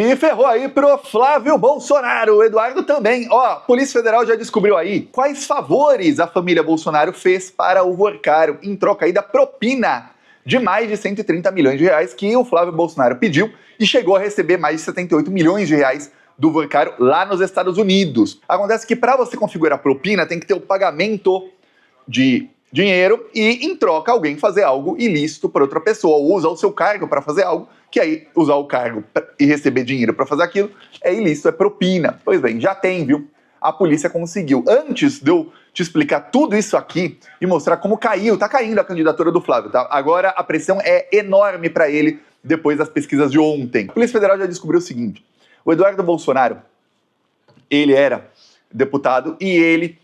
E ferrou aí pro Flávio Bolsonaro, o Eduardo também. Ó, a Polícia Federal já descobriu aí quais favores a família Bolsonaro fez para o Workário em troca aí da propina de mais de 130 milhões de reais que o Flávio Bolsonaro pediu e chegou a receber mais de 78 milhões de reais do Workário lá nos Estados Unidos. Acontece que para você configurar propina tem que ter o pagamento de dinheiro e, em troca, alguém fazer algo ilícito para outra pessoa, ou usar o seu cargo para fazer algo, que aí usar o cargo e receber dinheiro para fazer aquilo é ilícito, é propina. Pois bem, já tem, viu? A polícia conseguiu. Antes de eu te explicar tudo isso aqui e mostrar como tá caindo a candidatura do Flávio, tá? Agora a pressão é enorme para ele depois das pesquisas de ontem. A Polícia Federal já descobriu o seguinte: o Eduardo Bolsonaro, ele era deputado e ele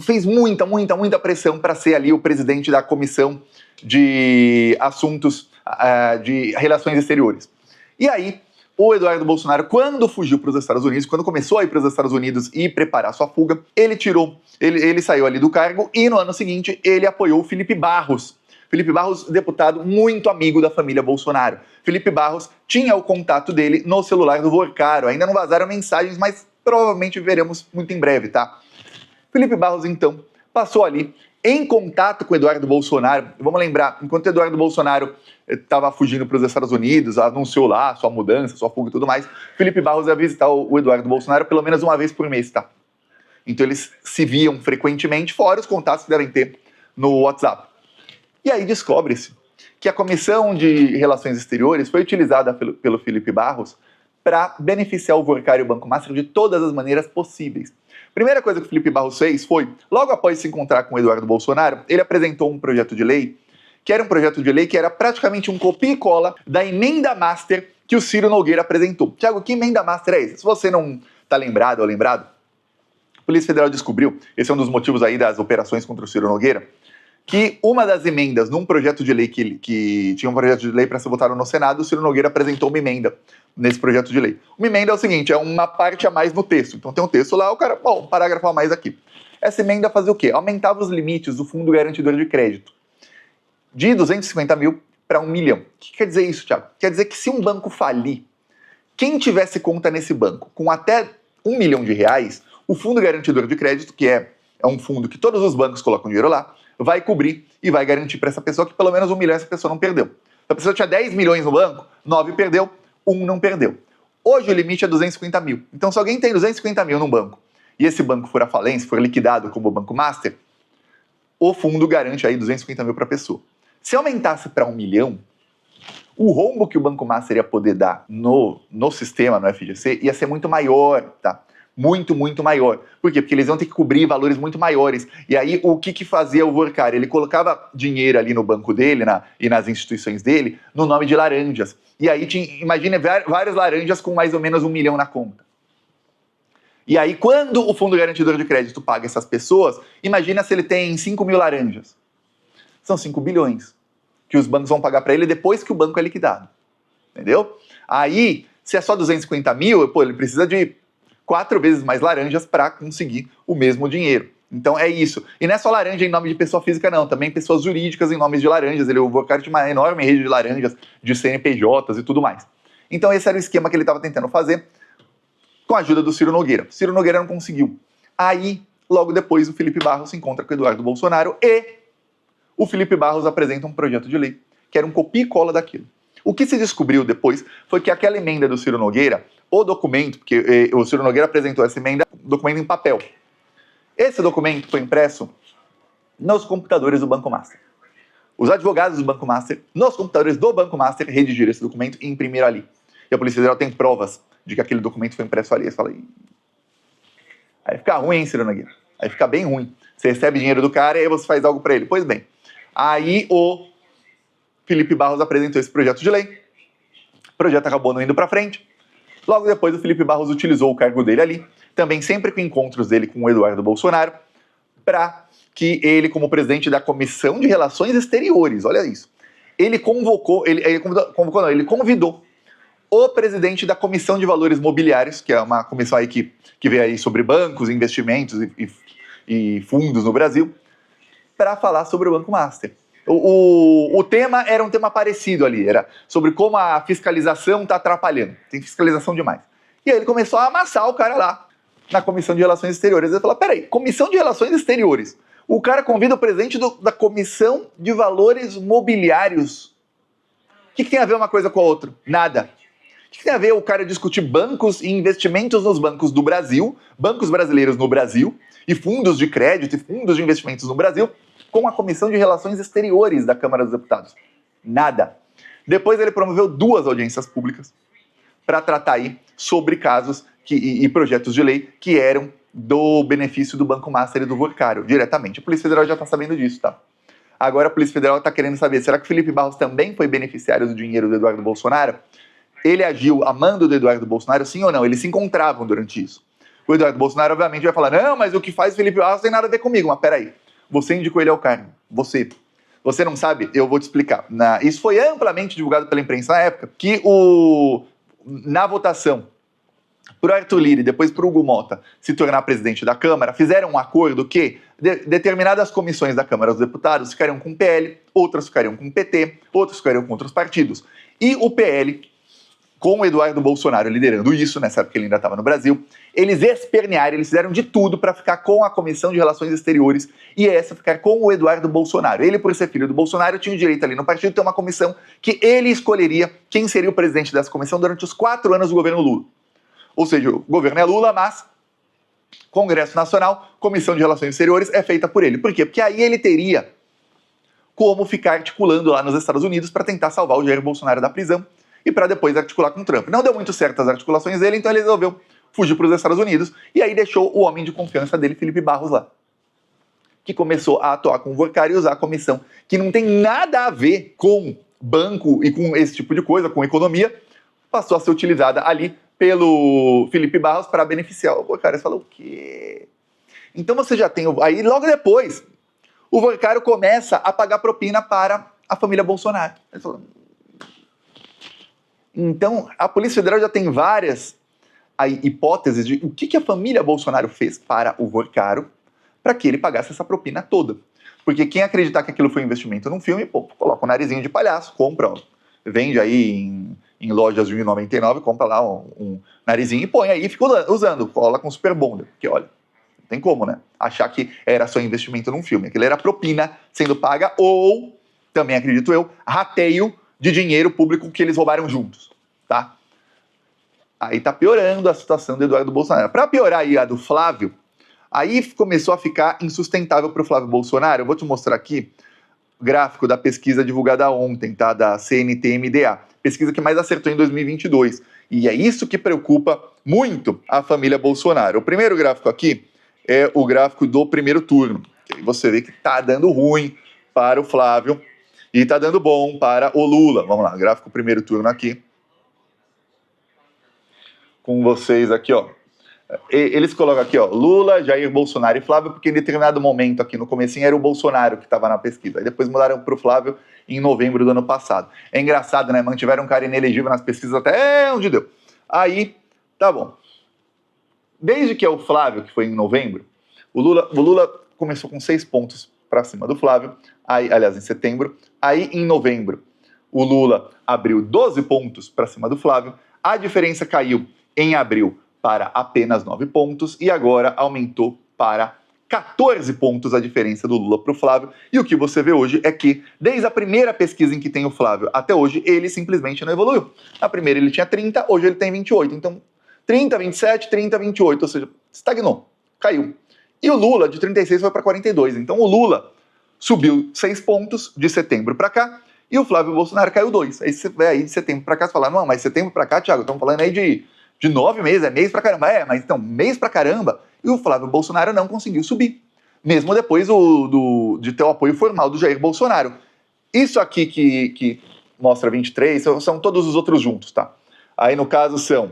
fez muita pressão para ser ali o presidente da Comissão de Assuntos de Relações Exteriores. E aí, o Eduardo Bolsonaro, quando fugiu para os Estados Unidos, quando começou a ir para os Estados Unidos e preparar sua fuga, ele saiu ali do cargo e no ano seguinte ele apoiou o Felipe Barros. Felipe Barros, deputado muito amigo da família Bolsonaro. Felipe Barros tinha o contato dele no celular do Workário. Ainda não vazaram mensagens, mas provavelmente veremos muito em breve, tá? Felipe Barros, então, passou ali em contato com o Eduardo Bolsonaro. Vamos lembrar, enquanto o Eduardo Bolsonaro estava fugindo para os Estados Unidos, anunciou lá sua mudança, sua fuga e tudo mais, Felipe Barros ia visitar o Eduardo Bolsonaro pelo menos uma vez por mês, tá? Então eles se viam frequentemente, fora os contatos que devem ter no WhatsApp. E aí descobre-se que a Comissão de Relações Exteriores foi utilizada pelo Felipe Barros para beneficiar o Workário e o Banco Master de todas as maneiras possíveis. Primeira coisa que o Felipe Barros fez foi, logo após se encontrar com o Eduardo Bolsonaro, ele apresentou um projeto de lei, que era praticamente um copia e cola da emenda master que o Ciro Nogueira apresentou. Tiago, que emenda master é essa? Se você não está lembrado ou lembrado, a Polícia Federal descobriu, esse é um dos motivos aí das operações contra o Ciro Nogueira, que uma das emendas num projeto de lei que tinha um projeto de lei para ser votado no Senado, o Ciro Nogueira apresentou uma emenda nesse projeto de lei. Uma emenda é o seguinte, é uma parte a mais no texto. Então tem um texto lá, um parágrafo a mais aqui. Essa emenda fazia o quê? Aumentava os limites do Fundo Garantidor de Crédito de 250 mil para 1 milhão. O que quer dizer isso, Thiago? Quer dizer que se um banco falir, quem tivesse conta nesse banco com até 1 milhão de reais, o Fundo Garantidor de Crédito, que é um fundo que todos os bancos colocam dinheiro lá, vai cobrir e vai garantir para essa pessoa que pelo menos 1 milhão essa pessoa não perdeu. Se a pessoa tinha 10 milhões no banco, 9 perdeu, 1 não perdeu. Hoje o limite é 250 mil. Então se alguém tem 250 mil num banco e esse banco for à falência, for liquidado como o Banco Master, o fundo garante aí 250 mil para a pessoa. Se aumentasse para 1 milhão, o rombo que o Banco Master ia poder dar no sistema, no FGC, ia ser muito maior, tá? Muito maior. Por quê? Porque eles iam ter que cobrir valores muito maiores. E aí, o que fazia o Workário? Ele colocava dinheiro ali no banco dele e nas instituições dele no nome de laranjas. E aí, imagine várias laranjas com mais ou menos 1 milhão na conta. E aí, quando o Fundo Garantidor de Crédito paga essas pessoas, imagina se ele tem 5 mil laranjas. São 5 bilhões que os bancos vão pagar para ele depois que o banco é liquidado. Entendeu? Aí, se é só 250 mil, ele precisa de 4 vezes mais laranjas para conseguir o mesmo dinheiro. Então é isso. E não é só laranja em nome de pessoa física, não. Também pessoas jurídicas em nome de laranjas. O Workário tinha uma enorme rede de laranjas, de CNPJs e tudo mais. Então esse era o esquema que ele estava tentando fazer com a ajuda do Ciro Nogueira. Ciro Nogueira não conseguiu. Aí, logo depois, o Felipe Barros se encontra com o Eduardo Bolsonaro e o Felipe Barros apresenta um projeto de lei que era um copia e cola daquilo. O que se descobriu depois foi que aquela emenda do Ciro Nogueira, o documento, porque o Ciro Nogueira apresentou essa emenda, documento em papel. Esse documento foi impresso nos computadores do Banco Master. Os advogados do Banco Master, nos computadores do Banco Master, redigiram esse documento e imprimiram ali. E a Polícia Federal tem provas de que aquele documento foi impresso ali. Você fala, aí fica ruim, hein, Ciro Nogueira? Aí fica bem ruim. Você recebe dinheiro do cara e aí você faz algo para ele. Pois bem, aí o Felipe Barros apresentou esse projeto de lei. O projeto acabou não indo para frente. Logo depois, o Felipe Barros utilizou o cargo dele ali, também sempre com encontros dele com o Eduardo Bolsonaro, para que ele, como presidente da Comissão de Relações Exteriores, olha isso, ele convidou o presidente da Comissão de Valores Mobiliários, que é uma comissão aí que vê aí sobre bancos, investimentos e fundos no Brasil, para falar sobre o Banco Master. O tema era um tema parecido ali, era sobre como a fiscalização está atrapalhando. Tem fiscalização demais. E aí ele começou a amassar o cara lá, na Comissão de Relações Exteriores. Ele falou, peraí, Comissão de Relações Exteriores. O cara convida o presidente da Comissão de Valores Mobiliários. O que tem a ver uma coisa com a outra? Nada. O que tem a ver o cara discutir bancos e investimentos nos bancos do Brasil, bancos brasileiros no Brasil, e fundos de crédito e fundos de investimentos no Brasil, com a Comissão de Relações Exteriores da Câmara dos Deputados? Nada. Depois ele promoveu 2 audiências públicas para tratar aí sobre casos e projetos de lei que eram do benefício do Banco Master e do Vorcário, diretamente. A Polícia Federal já está sabendo disso, tá? Agora a Polícia Federal está querendo saber, será que Felipe Barros também foi beneficiário do dinheiro do Eduardo Bolsonaro? Ele agiu a mando do Eduardo Bolsonaro, sim ou não? Eles se encontravam durante isso. O Eduardo Bolsonaro, obviamente, vai falar, não, mas o que faz Felipe Barros tem nada a ver comigo. Mas peraí, você indicou ele ao cargo. Você não sabe? Eu vou te explicar. Isso foi amplamente divulgado pela imprensa na época, que na votação para o Arthur Lira e depois para o Hugo Mota se tornar presidente da Câmara, fizeram um acordo que determinadas comissões da Câmara dos Deputados ficariam com o PL, outras ficariam com o PT, outras ficariam com outros partidos. E o PL, com o Eduardo Bolsonaro liderando isso, nessa época ele ainda estava no Brasil, eles espernearam, eles fizeram de tudo para ficar com a Comissão de Relações Exteriores e essa ficar com o Eduardo Bolsonaro. Ele, por ser filho do Bolsonaro, tinha o direito ali no partido de ter uma comissão que ele escolheria quem seria o presidente dessa comissão durante os 4 anos do governo Lula. Ou seja, o governo é Lula, mas Congresso Nacional, Comissão de Relações Exteriores é feita por ele. Por quê? Porque aí ele teria como ficar articulando lá nos Estados Unidos para tentar salvar o Jair Bolsonaro da prisão e para depois articular com o Trump. Não deu muito certo as articulações dele, então ele resolveu fugir para os Estados Unidos e aí deixou o homem de confiança dele, Felipe Barros, lá, que começou a atuar com o Vorcário e usar a comissão, que não tem nada a ver com banco e com esse tipo de coisa, com economia, passou a ser utilizada ali pelo Felipe Barros para beneficiar o Vorcário. Você falou, o quê? Então você já tem... Aí logo depois, o Vorcário começa a pagar propina para a família Bolsonaro. Ele falou... Então, a Polícia Federal já tem várias hipóteses de o que a família Bolsonaro fez para o Vorcário para que ele pagasse essa propina toda. Porque quem acreditar que aquilo foi um investimento num filme, pô, coloca um narizinho de palhaço, compra, vende aí em lojas de R$1,99, compra lá um narizinho e põe aí e fica usando, cola com Super Bonder. Porque, olha, não tem como, né? Achar que era só investimento num filme. Aquilo era propina sendo paga ou, também acredito eu, rateio de dinheiro público que eles roubaram juntos, tá? Aí tá piorando a situação do Eduardo Bolsonaro. Para piorar aí a do Flávio, aí começou a ficar insustentável para o Flávio Bolsonaro. Eu vou te mostrar aqui o gráfico da pesquisa divulgada ontem, tá? Da CNT-MDA. Pesquisa que mais acertou em 2022. E é isso que preocupa muito a família Bolsonaro. O primeiro gráfico aqui é o gráfico do primeiro turno. Que aí você vê que tá dando ruim para o Flávio e tá dando bom para o Lula. Vamos lá, gráfico primeiro turno aqui. Com vocês aqui, ó. Eles colocam aqui, ó, Lula, Jair Bolsonaro e Flávio, porque em determinado momento aqui no comecinho era o Bolsonaro que estava na pesquisa. Aí depois mudaram para o Flávio em novembro do ano passado. É engraçado, né? Mantiveram um cara inelegível nas pesquisas até onde deu. Aí, tá bom. Desde que é o Flávio, que foi em novembro, o Lula começou com 6 pontos para cima do Flávio, aí, aliás, em setembro. Aí, em novembro, o Lula abriu 12 pontos para cima do Flávio. A diferença caiu em abril para apenas 9 pontos e agora aumentou para 14 pontos a diferença do Lula para o Flávio. E o que você vê hoje é que, desde a primeira pesquisa em que tem o Flávio até hoje, ele simplesmente não evoluiu. Na primeira ele tinha 30, hoje ele tem 28. Então, 30, 27, 30, 28, ou seja, estagnou, caiu. E o Lula, de 36, foi para 42. Então, o Lula subiu 6 pontos de setembro para cá e o Flávio Bolsonaro caiu 2. Aí você vai aí de setembro para cá e fala, não, mas setembro para cá, Thiago, estamos falando aí de 9 meses, é mês pra caramba. É, mas então, mês pra caramba, e o Flávio Bolsonaro não conseguiu subir. Mesmo depois de ter o apoio formal do Jair Bolsonaro. Isso aqui que mostra 23, são todos os outros juntos, tá? Aí, no caso, são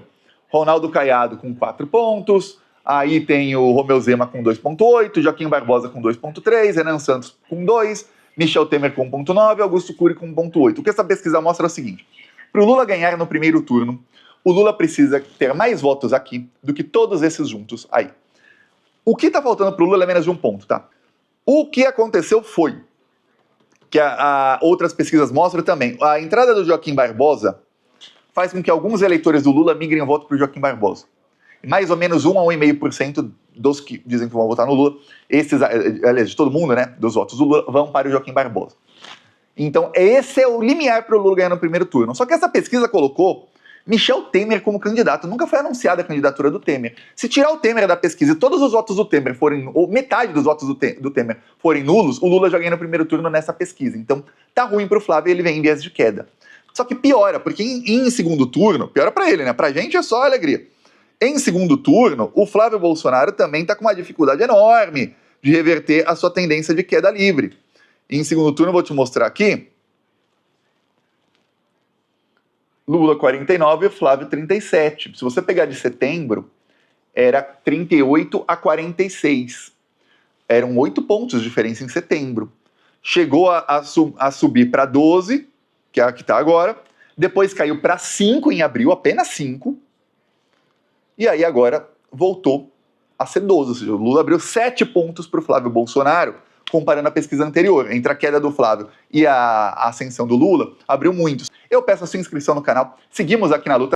Ronaldo Caiado com 4 pontos, aí tem o Romeu Zema com 2,8, Joaquim Barbosa com 2,3, Renan Santos com 2, Michel Temer com 1,9, Augusto Cury com 1,8. O que essa pesquisa mostra é o seguinte: para o Lula ganhar no primeiro turno, o Lula precisa ter mais votos aqui do que todos esses juntos aí. O que está faltando para o Lula é menos de 1 ponto, tá? O que aconteceu foi que outras pesquisas mostram também. A entrada do Joaquim Barbosa faz com que alguns eleitores do Lula migrem o voto para o Joaquim Barbosa. Mais ou menos 1 a 1,5% dos que dizem que vão votar no Lula, aliás, de todo mundo, né, dos votos do Lula, vão para o Joaquim Barbosa. Então, esse é o limiar para o Lula ganhar no primeiro turno. Só que essa pesquisa colocou Michel Temer como candidato. Nunca foi anunciada a candidatura do Temer. Se tirar o Temer da pesquisa e todos os votos do Temer forem, ou metade dos votos do Temer forem nulos, o Lula já ganha no primeiro turno nessa pesquisa. Então, tá ruim para o Flávio e ele vem em viés de queda. Só que piora, porque em segundo turno, piora para ele, né? Pra gente é só alegria. Em segundo turno, o Flávio Bolsonaro também está com uma dificuldade enorme de reverter a sua tendência de queda livre. Em segundo turno, eu vou te mostrar aqui. Lula 49 e Flávio 37. Se você pegar de setembro, era 38 a 46. Eram 8 pontos de diferença em setembro. Chegou a subir para 12, que é a que está agora. Depois caiu para 5 em abril, apenas 5. E aí agora voltou a ser 12, ou seja, o Lula abriu 7 pontos para o Flávio Bolsonaro, comparando a pesquisa anterior. Entre a queda do Flávio e a ascensão do Lula, abriu muitos. Eu peço a sua inscrição no canal, seguimos aqui na luta.